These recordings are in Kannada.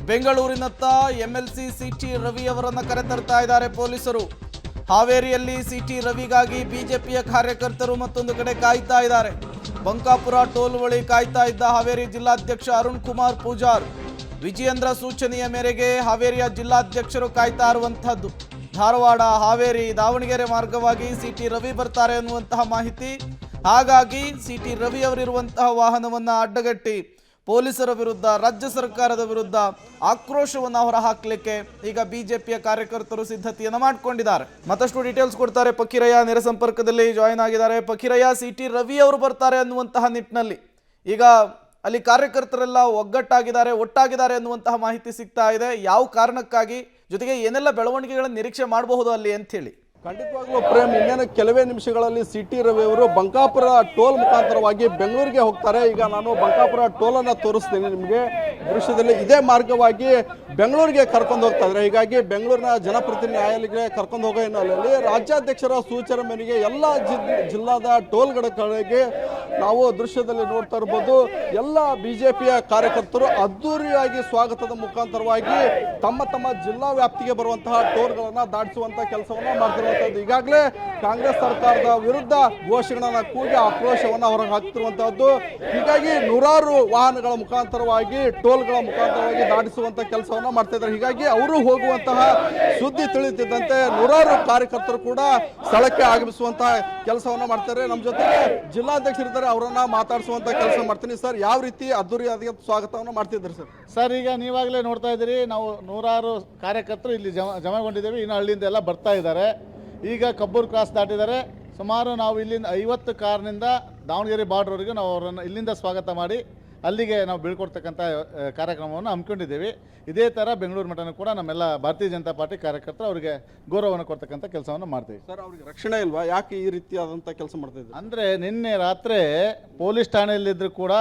ಬೆಂಗಳೂರಿನತ್ತ ಎಂಎಲ್ಸಿ ಸಿಟಿ ರವಿ ಅವರನ್ನು ಕರೆತರ್ತಾ ಇದ್ದಾರೆ ಪೊಲೀಸರು. ಹಾವೇರಿಯಲ್ಲಿ ಸಿಟಿ ರವಿಗಾಗಿ ಬಿಜೆಪಿಯ ಕಾರ್ಯಕರ್ತರು ಮತ್ತೊಂದು ಕಡೆ ಕಾಯ್ತಾ ಇದ್ದಾರೆ. ಬಂಕಾಪುರ ಟೋಲ್ ಬಳಿ ಕಾಯ್ತಾ ಇದ್ದ ಹಾವೇರಿ ಜಿಲ್ಲಾಧ್ಯಕ್ಷ ಅರುಣ್ ಕುಮಾರ್ ಪೂಜಾರ್ ವಿಜಯೇಂದ್ರ ಸೂಚನೆಯ ಮೇರೆಗೆ ಹಾವೇರಿಯ ಜಿಲ್ಲಾಧ್ಯಕ್ಷರು ಕಾಯ್ತಾ ಇರುವಂತಹದ್ದು. ಧಾರವಾಡ, ಹಾವೇರಿ, ದಾವಣಗೆರೆ ಮಾರ್ಗವಾಗಿ ಸಿಟಿ ರವಿ ಬರ್ತಾರೆ ಅನ್ನುವಂತಹ ಮಾಹಿತಿ. ಹಾಗಾಗಿ ಸಿಟಿ ರವಿ ಅವರಿರುವಂತಹ ವಾಹನವನ್ನು ಅಡ್ಡಗಟ್ಟಿ ಪೊಲೀಸರ ವಿರುದ್ಧ, ರಾಜ್ಯ ಸರ್ಕಾರದ ವಿರುದ್ಧ ಆಕ್ರೋಶವನ್ನು ಹೊರಹಾಕಲಿಕ್ಕೆ ಈಗ ಬಿಜೆಪಿಯ ಕಾರ್ಯಕರ್ತರು ಸಿದ್ಧತೆಯನ್ನು ಮಾಡಿಕೊಂಡಿದ್ದಾರೆ. ಮತ್ತಷ್ಟು ಡೀಟೇಲ್ಸ್ ಕೊಡ್ತಾರೆ ಫಕೀರಯ್ಯ, ನೇರ ಸಂಪರ್ಕದಲ್ಲಿ ಜಾಯಿನ್ ಆಗಿದ್ದಾರೆ. ಫಕೀರಯ್ಯ, ಸಿಟಿ ರವಿ ಅವರು ಬರ್ತಾರೆ ಅನ್ನುವಂತಹ ನಿಟ್ಟಿನಲ್ಲಿ ಈಗ ಅಲ್ಲಿ ಕಾರ್ಯಕರ್ತರೆಲ್ಲ ಒಟ್ಟಾಗಿದ್ದಾರೆ ಅನ್ನುವಂತಹ ಮಾಹಿತಿ ಸಿಗ್ತಾ ಇದೆ. ಯಾವ ಕಾರಣಕ್ಕಾಗಿ, ಜೊತೆಗೆ ಏನೆಲ್ಲ ಬೆಳವಣಿಗೆಗಳನ್ನು ನಿರೀಕ್ಷೆ ಮಾಡಬಹುದು ಅಲ್ಲಿ ಅಂತ ಹೇಳಿ? ಖಂಡಿತವಾಗ್ಲೂ ಪ್ರೇಮ್, ಇನ್ನೇನು ಕೆಲವೇ ನಿಮಿಷಗಳಲ್ಲಿ ಸಿಟಿ ರವಿ ಅವರು ಬಂಕಾಪುರ ಟೋಲ್ ಮುಖಾಂತರವಾಗಿ ಬೆಂಗಳೂರಿಗೆ ಹೋಗ್ತಾರೆ. ಈಗ ನಾನು ಬಂಕಾಪುರ ಟೋಲನ್ನು ತೋರಿಸ್ತೀನಿ ನಿಮಗೆ ದೃಶ್ಯದಲ್ಲಿ. ಇದೇ ಮಾರ್ಗವಾಗಿ ಬೆಂಗಳೂರಿಗೆ ಕರ್ಕೊಂಡು ಹೋಗ್ತಾ ಇದ್ದಾರೆ. ಹೀಗಾಗಿ ಬೆಂಗಳೂರಿನ ಜನಪ್ರತಿನಿಧಿ ನ್ಯಾಯಾಲಯಕ್ಕೆ ಕರ್ಕೊಂಡು ಹೋಗೋ ಹಿನ್ನೆಲೆಯಲ್ಲಿ ರಾಜ್ಯಾಧ್ಯಕ್ಷರ ಸೂಚನೆ ಮೇರೆಗೆ ಎಲ್ಲ ಜಿಲ್ಲಾದ ಟೋಲ್ಗಳಿಗೆ ನಾವು ದೃಶ್ಯದಲ್ಲಿ ನೋಡ್ತಾ ಇರ್ಬೋದು. ಎಲ್ಲ ಬಿಜೆಪಿಯ ಕಾರ್ಯಕರ್ತರು ಅದ್ದೂರಿಯಾಗಿ ಸ್ವಾಗತದ ಮುಖಾಂತರವಾಗಿ ತಮ್ಮ ತಮ್ಮ ಜಿಲ್ಲಾ ವ್ಯಾಪ್ತಿಗೆ ಬರುವಂತಹ ಟೋಲ್ಗಳನ್ನು ದಾಟಿಸುವಂತಹ ಕೆಲಸವನ್ನ ಮಾಡ್ತಿರುವಂತದ್ದು. ಈಗಾಗಲೇ ಕಾಂಗ್ರೆಸ್ ಸರ್ಕಾರದ ವಿರುದ್ಧ ಘೋಷಣೆಗಳನ್ನ ಕೂಗಿ ಆಕ್ರೋಶವನ್ನು ಹೊರಗೆ ಹಾಕ್ತಿರುವಂತಹದ್ದು. ಹೀಗಾಗಿ ನೂರಾರು ವಾಹನಗಳ ಮುಖಾಂತರವಾಗಿ, ಟೋಲ್ಗಳ ಮುಖಾಂತರವಾಗಿ ದಾಟಿಸುವಂತ ಕೆಲಸವನ್ನ ಮಾಡ್ತಾ ಇದ್ದಾರೆ. ಹೀಗಾಗಿ ಅವರು ಹೋಗುವಂತಹ ಸುದ್ದಿ ತಿಳಿಯುತ್ತಿದ್ದಂತೆ ನೂರಾರು ಕಾರ್ಯಕರ್ತರು ಕೂಡ ಸ್ಥಳಕ್ಕೆ ಆಗಮಿಸುವಂತಹ ಕೆಲಸವನ್ನ ಮಾಡ್ತಾರೆ. ನಮ್ಮ ಜೊತೆಗೆ ಜಿಲ್ಲಾಧ್ಯಕ್ಷರಿದ್ದಾರೆ, ಅವರನ್ನ ಮಾತಾಡಿಸುವಂತ ಕೆಲಸ ಮಾಡ್ತೀನಿ. ಸರ್, ಯಾವ ರೀತಿ ಅದ್ದೂರಿಯಾದ ಸ್ವಾಗತವನ್ನು ಮಾಡ್ತಿದ್ದಾರೆ ಸರ್? ಈಗ ನೀವಾಗಲೇ ನೋಡ್ತಾ ಇದ್ದೀರಿ, ನಾವು ನೂರಾರು ಕಾರ್ಯಕರ್ತರು ಇಲ್ಲಿ ಜಮಗೊಂಡಿದ್ದೇವೆ. ಇನ್ನು ಹಳ್ಳಿಯಿಂದ ಎಲ್ಲ ಬರ್ತಾ ಇದ್ದಾರೆ. ಈಗ ಕಬ್ಬೂರು ಕ್ರಾಸ್ ದಾಟಿದ್ದಾರೆ. ಸುಮಾರು ನಾವು ಇಲ್ಲಿಂದ 50 ಕಾರ್ನಿಂದ ದಾವಣಗೆರೆ ಬಾರ್ಡ್ರ್ವರೆಗೂ ನಾವು ಅವರನ್ನು ಇಲ್ಲಿಂದ ಸ್ವಾಗತ ಮಾಡಿ ಅಲ್ಲಿಗೆ ನಾವು ಬೀಳ್ಕೊಡ್ತಕ್ಕಂಥ ಕಾರ್ಯಕ್ರಮವನ್ನು ಹಮ್ಮಿಕೊಂಡಿದ್ದೀವಿ. ಇದೇ ಥರ ಬೆಂಗಳೂರು ಮಠನೂ ಕೂಡ ನಮ್ಮೆಲ್ಲ ಭಾರತೀಯ ಜನತಾ ಪಾರ್ಟಿ ಕಾರ್ಯಕರ್ತರು ಅವರಿಗೆ ಗೌರವವನ್ನು ಕೊಡ್ತಕ್ಕಂಥ ಕೆಲಸವನ್ನು ಮಾಡ್ತೀವಿ. ಸರ್, ಅವ್ರಿಗೆ ರಕ್ಷಣೆ ಇಲ್ವಾ? ಯಾಕೆ ಈ ರೀತಿಯಾದಂಥ ಕೆಲಸ ಮಾಡ್ತಾ ಇದ್ದಾರೆ ಅಂದರೆ, ನಿನ್ನೆ ರಾತ್ರಿ ಪೊಲೀಸ್ ಠಾಣೆಯಲ್ಲಿದ್ದರೂ ಕೂಡ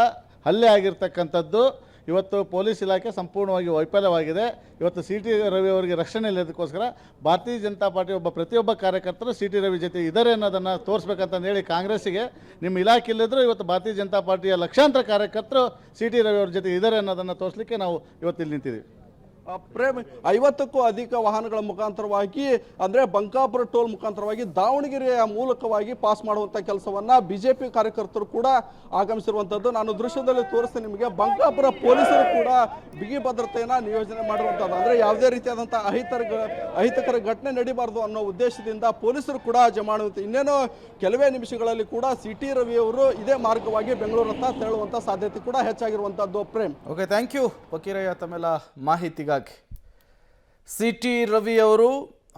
ಹಲ್ಲೆ ಆಗಿರ್ತಕ್ಕಂಥದ್ದು. ಇವತ್ತು ಪೊಲೀಸ್ ಇಲಾಖೆ ಸಂಪೂರ್ಣವಾಗಿ ವೈಫಲ್ಯವಾಗಿದೆ. ಇವತ್ತು ಸಿಟಿ ರವಿ ಅವರಿಗೆ ರಕ್ಷಣೆ ಇಲ್ಲದಕ್ಕೋಸ್ಕರ ಭಾರತೀಯ ಜನತಾ ಪಾರ್ಟಿ ಪ್ರತಿಯೊಬ್ಬ ಕಾರ್ಯಕರ್ತರು ಸಿಟಿ ರವಿ ಜೊತೆ ಇದ್ದಾರೆ ಅನ್ನೋದನ್ನು ತೋರಿಸ್ಬೇಕಂತ ಹೇಳಿ ಕಾಂಗ್ರೆಸ್ಸಿಗೆ ನಿಮ್ಮ ಇಲಾಖೆ ಇಲ್ಲದ್ರು ಇವತ್ತು ಭಾರತೀಯ ಜನತಾ ಪಾರ್ಟಿಯ ಲಕ್ಷಾಂತರ ಕಾರ್ಯಕರ್ತರು ಸಿಟಿ ರವಿ ಅವ್ರ ಜೊತೆ ಇದ್ದಾರೆ ಅನ್ನೋದನ್ನು ತೋರಿಸಲಿಕ್ಕೆ ನಾವು ಇವತ್ತು ಇಲ್ಲಿ ನಿಂತಿದ್ದೀವಿ. ಪ್ರೇಮ್, 50ಕ್ಕೂ ಅಧಿಕ ವಾಹನಗಳ ಮುಖಾಂತರವಾಗಿ, ಅಂದರೆ ಬಂಕಾಪುರ ಟೋಲ್ ಮುಖಾಂತರವಾಗಿ ದಾವಣಗೆರೆಯ ಮೂಲಕವಾಗಿ ಪಾಸ್ ಮಾಡುವಂಥ ಕೆಲಸವನ್ನ ಬಿಜೆಪಿ ಕಾರ್ಯಕರ್ತರು ಕೂಡ ಆಗಮಿಸಿರುವಂಥದ್ದು. ನಾನು ದೃಶ್ಯದಲ್ಲಿ ತೋರಿಸ್ತೇನೆ ನಿಮಗೆ. ಬಂಕಾಪುರ ಪೊಲೀಸರು ಕೂಡ ಬಿಗಿ ಭದ್ರತೆಯನ್ನು ನಿಯೋಜನೆ ಮಾಡಿರುವಂಥದ್ದು. ಅಂದರೆ ಯಾವುದೇ ರೀತಿಯಾದಂಥ ಅಹಿತಕರ ಘಟನೆ ನಡೀಬಾರ್ದು ಅನ್ನೋ ಉದ್ದೇಶದಿಂದ ಪೊಲೀಸರು ಕೂಡ ಜಮಾಡುವಂಥ. ಇನ್ನೇನು ಕೆಲವೇ ನಿಮಿಷಗಳಲ್ಲಿ ಕೂಡ ಸಿಟಿ ರವಿ ಅವರು ಇದೇ ಮಾರ್ಗವಾಗಿ ಬೆಂಗಳೂರತ್ತ ತೆರಳುವಂಥ ಸಾಧ್ಯತೆ ಕೂಡ ಹೆಚ್ಚಾಗಿರುವಂಥದ್ದು. Prem, okay, thank you Fakirayya ತಮ್ಮೆಲ್ಲ ಮಾಹಿತಿಗಾಗಿ. ಸಿಟಿ ರವಿ ಅವರು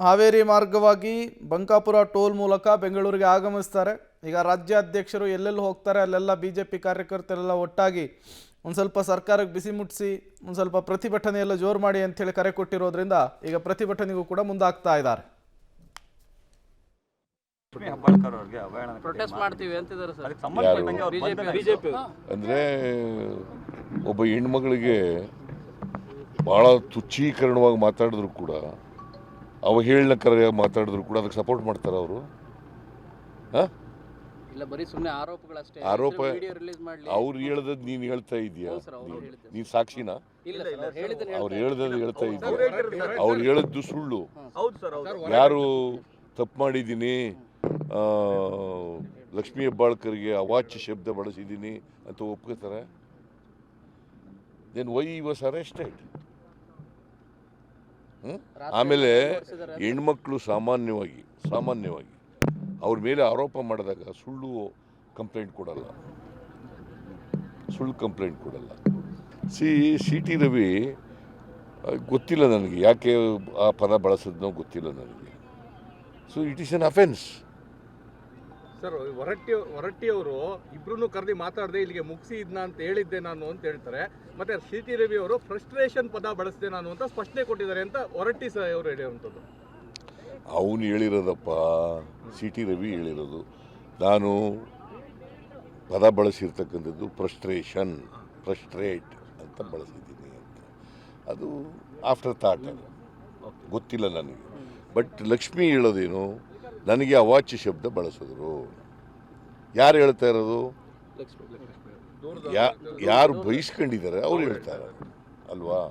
ಹಾವೇರಿ ಮಾರ್ಗವಾಗಿ ಬಂಕಾಪುರ ಟೋಲ್ ಮೂಲಕ ಬೆಂಗಳೂರಿಗೆ ಆಗಮಿಸ್ತಾರೆ. ಈಗ ರಾಜ್ಯಾಧ್ಯಕ್ಷರು ಎಲ್ಲೆಲ್ಲಿ ಹೋಗ್ತಾರೆ ಅಲ್ಲೆಲ್ಲ ಬಿಜೆಪಿ ಕಾರ್ಯಕರ್ತರೆಲ್ಲ ಒಟ್ಟಾಗಿ ಒಂದು ಸ್ವಲ್ಪ ಸರ್ಕಾರಕ್ಕೆ ಬಿಸಿ ಮುಟ್ಟಿಸಿ ಒಂದು ಸ್ವಲ್ಪ ಪ್ರತಿಭಟನೆ ಎಲ್ಲ ಜೋರು ಮಾಡಿ ಅಂತೇಳಿ ಕರೆ ಕೊಟ್ಟಿರೋದ್ರಿಂದ ಈಗ ಪ್ರತಿಭಟನೆಗೂ ಕೂಡ ಮುಂದಾಗ್ತಾ ಇದ್ದಾರೆ. ಅಂದರೆ ಒಬ್ಬ ಹೆಣ್ಮಗಳಿಗೆ ಭಾಳ ತುಚ್ಛೀಕರಣವಾಗಿ ಮಾತಾಡಿದ್ರು ಕೂಡ, ಅವಹೇಳನಕರವಾಗಿ ಮಾತಾಡಿದ್ರು ಕೂಡ ಅದಕ್ಕೆ ಸಪೋರ್ಟ್ ಮಾಡ್ತಾರೆ ಅವರು. ಆರೋಪ ಅವ್ರು ಹೇಳ್ದದ್ದು ನೀನು ಹೇಳ್ತಾ ಇದೀಯಾ? ನೀನು ಸಾಕ್ಷಿನಾ? ಅವ್ರು ಹೇಳ್ದದ್ದು ಹೇಳ್ತಾ ಇದೀಯ? ಅವ್ರು ಹೇಳಿದ್ದು ಸುಳ್ಳು. ಯಾರು ತಪ್ಪು ಮಾಡಿದ್ದೀನಿ, ಲಕ್ಷ್ಮೀ ಹೆಬ್ಬಾಳ್ಕರ್ಗೆ ಅವಾಚ್ಯ ಶಬ್ದ ಬಳಸಿದ್ದೀನಿ ಅಂತ ಒಪ್ಕೋತಾರೆ? Then why he was arrested? ಆಮೇಲೆ ಹೆಣ್ಮಕ್ಳು ಸಾಮಾನ್ಯವಾಗಿ ಅವ್ರ ಮೇಲೆ ಆರೋಪ ಮಾಡಿದಾಗ ಸುಳ್ಳು ಕಂಪ್ಲೇಂಟ್ ಕೊಡಲ್ಲ. ಸಿಟಿ ರವಿ ಗೊತ್ತಿಲ್ಲ ನನಗೆ ಯಾಕೆ ಆ ಪದ ಬಳಸಿದ್ನೋ ಗೊತ್ತಿಲ್ಲ ನನಗೆ. So it is an offence. Sir, Horatti ಅವರು ಇಬ್ರು ಕರೆದಿ ಮಾತಾಡದೆ ಇಲ್ಲಿಗೆ ಮುಗಿಸಿ ಇದನ್ನ ಅಂತ ಹೇಳಿದ್ದೆ ನಾನು ಅಂತ ಹೇಳ್ತಾರೆ. ಮತ್ತೆ ಸಿಟಿ ರವಿ ಅವರು ಫ್ರಸ್ಟ್ರೇಷನ್ ಪದ ಬಳಸಿದೆ ನಾನು ಅಂತ ಸ್ಪಷ್ಟನೆ ಕೊಟ್ಟಿದ್ದಾರೆ ಅಂತ ಹೊರಟ್ಟಿ ಅವರು ಹೇಳಿರುವಂಥದ್ದು. ಅವನು ಹೇಳಿರೋದಪ್ಪ, ಸಿಟಿ ರವಿ ಹೇಳಿರೋದು. ನಾನು ಪದ ಬಳಸಿರ್ತಕ್ಕಂಥದ್ದು ಫ್ರಸ್ಟ್ರೇಟ್ ಅಂತ ಬಳಸಿದ್ದೀನಿ ಅಂತ. ಅದು ಆಫ್ಟರ್ ಥಾಟ್, ಅದು ಗೊತ್ತಿಲ್ಲ ನನಗೆ. ಬಟ್ ಲಕ್ಷ್ಮಿ ಹೇಳೋದೇನು, ನನಗೆ ಅವಾಚ್ಯ ಶಬ್ದ ಬಳಸಿದ್ರು. ಯಾರು ಹೇಳ್ತಾ ಇರೋದು? ಯಾರು ಬಯಸ್ಕೊಂಡಿದ್ದಾರೆ ಅವ್ರು ಹೇಳ್ತಾರೆ ಅಲ್ವಾ?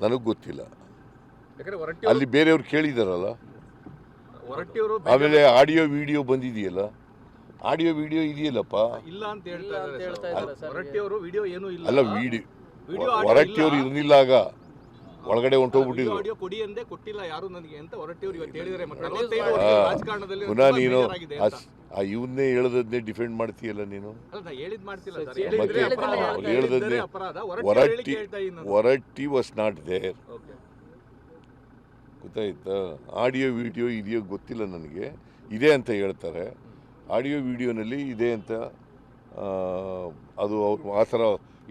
ನನಗೆ ಗೊತ್ತಿಲ್ಲ. ಯಾಕಂದ್ರೆ ಅಲ್ಲಿ ಬೇರೆಯವ್ರು ಕೇಳಿದಾರಲ್ಲ. ಹೊರಟ್ಟಿಯವರು ಆಮೇಲೆ ಆಡಿಯೋ ವಿಡಿಯೋ ಬಂದಿದೆಯಲ್ಲ, ಆಡಿಯೋ ವಿಡಿಯೋ ಇದೆಯಲ್ಲಪ್ಪ. ಇಲ್ಲ ಅಂತ ಹೇಳ್ತಾ ಇದ್ದಾರೆ. ಹೊರಟ್ಟಿಯವರು ವಿಡಿಯೋ ಏನೂ ಇಲ್ಲ. ಅಲ್ಲ, ಹೊರಟ್ಟಿಯವರು ಇರಲಿಲ್ಲ ಆಗ, ಒಳಗಡೆ ಹೊಂಟೋಗ್ಬಿಟ್ಟಿದ್ರು. ಆಡಿಯೋ ಕೊಡಿ ಅಂದೇ ಕೊಟ್ಟಿಲ್ಲ ಯಾರು ನನಗೆ ಅಂತ ಹೊರಟ್ಟಿಯವರು ಇವತ್ತು ಹೇಳಿದ್ದಾರೆ. ಮತ್ತೆ 45 ವರ್ಷ ರಾಜಕಾರಣದಲ್ಲಿ ಪುನಃ ನೀನು ಬೇಜಾರಾಗಿದೆ ಅಂತ. ಇವನ್ನೇ ಹೇಳದನ್ನೇ ಡಿಫೆಂಡ್ ಮಾಡ್ತೀಯಲ್ಲ ನೀನು. ಅಲ್ಲ, ನಾ ಹೇಳಿದ್ ಮಾಡ್ತಿಲ್ಲ ಸರ್. ಮತ್ತೆ ಹೇಳಿದ್ರೆ ಅಪರಾಧ. ಹೇಳ್ದದ್ದೇ ಅಪರಾಧ. Horatti Horatti was not there. Okay. ಗೊತ್ತಾಯ್ತಾ? ಆಡಿಯೋ ವಿಡಿಯೋ ಇದೆಯೋ ಗೊತ್ತಿಲ್ಲ ನನಗೆ, ಇದೆ ಅಂತ ಹೇಳ್ತಾರೆ. ಆಡಿಯೋ ವಿಡಿಯೋನಲ್ಲಿ ಇದೆ ಅಂತ ಅದು ಅವ್ರು ಆ ಥರ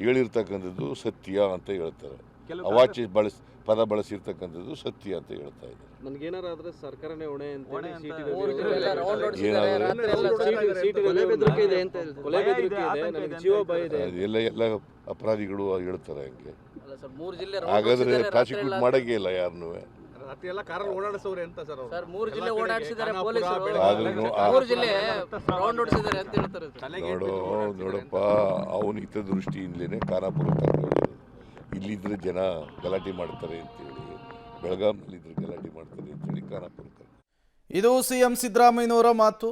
ಹೇಳಿರ್ತಕ್ಕಂಥದ್ದು ಸತ್ಯ ಅಂತ ಹೇಳ್ತಾರೆ. ಅವಾಚ್ಯ ಪದ ಬಳಸಿರ್ತಕ್ಕಂಥದ್ದು ಸತ್ಯ ಅಂತ ಹೇಳ್ತಾ ಇದ್ದಾರೆ. ನನಗೇನಾರಾದ್ರೆ ಸರ್ಕಾರನೇ ಹೊಣೆ ಅಂತ ಎಲ್ಲ ಅಪರಾಧಿಗಳು ಹೇಳ್ತಾರೆ ಹಂಗೆ. ಹಾಗಾದ್ರೆ ಪ್ರಾಸಿಕ್ಯೂಟ್ ಮಾಡಂಗೇ ಇಲ್ಲ ಯಾರನ್ನೂ. ರಾತ್ರಿ ಎಲ್ಲ ಕಾರಲ್ಲಿ ಓಡಾಡಿಸೋರೆ ಅಂತ ಸರ್ ಅವರು. 3 ಜಿಲ್ಲೆ ಓಡಾಡಿಸಿದ್ದಾರೆ ಪೊಲೀಸರು. ಆದ್ರೂ 3 ಜಿಲ್ಲೆ ರೌಂಡ್ ಹೊಡಿಸಿದ್ದಾರೆ ಅಂತ ಹೇಳ್ತಾರೆ ಸರ್. ನೋಡಪ್ಪ, ಅವನ ಹಿತದೃಷ್ಟಿಯಿಂದಲೇ ಖಾನಾಪುರ ಕರ್ಕೊಂಡಿರೋದು. ಇಲ್ಲಿದ್ರೆ ಜನ ಗಲಾಟೆ ಮಾಡ್ತಾರೆ ಅಂತೇಳಿ, ಬೆಳಗಾಂನಲ್ಲಿದ್ರೆ ಗಲಾಟೆ ಮಾಡ್ತಾರೆ ಅಂತೇಳಿ ಖಾನಾಪುರ. ಇದು CM ಸಿದ್ದರಾಮಯ್ಯನವರ ಮಾತು.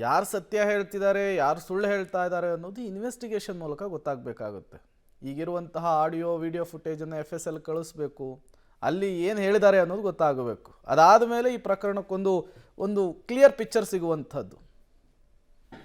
ಯಾರು ಸತ್ಯ ಹೇಳ್ತಿದ್ದಾರೆ, ಯಾರು ಸುಳ್ಳು ಹೇಳ್ತಾ ಇದ್ದಾರೆ ಅನ್ನೋದು ಇನ್ವೆಸ್ಟಿಗೇಷನ್ ಮೂಲಕ ಗೊತ್ತಾಗಬೇಕಾಗುತ್ತೆ. ಈಗಿರುವಂತಹ ಆಡಿಯೋ ವಿಡಿಯೋ ಫುಟೇಜನ್ನು FSL ಕಳಿಸ್ಬೇಕು, ಅಲ್ಲಿ ಏನು ಹೇಳಿದ್ದಾರೆ ಅನ್ನೋದು ಗೊತ್ತಾಗಬೇಕು. ಅದಾದ ಮೇಲೆ ಈ ಪ್ರಕರಣಕ್ಕೊಂದು ಕ್ಲಿಯರ್ ಪಿಕ್ಚರ್ ಸಿಗುವಂಥದ್ದು.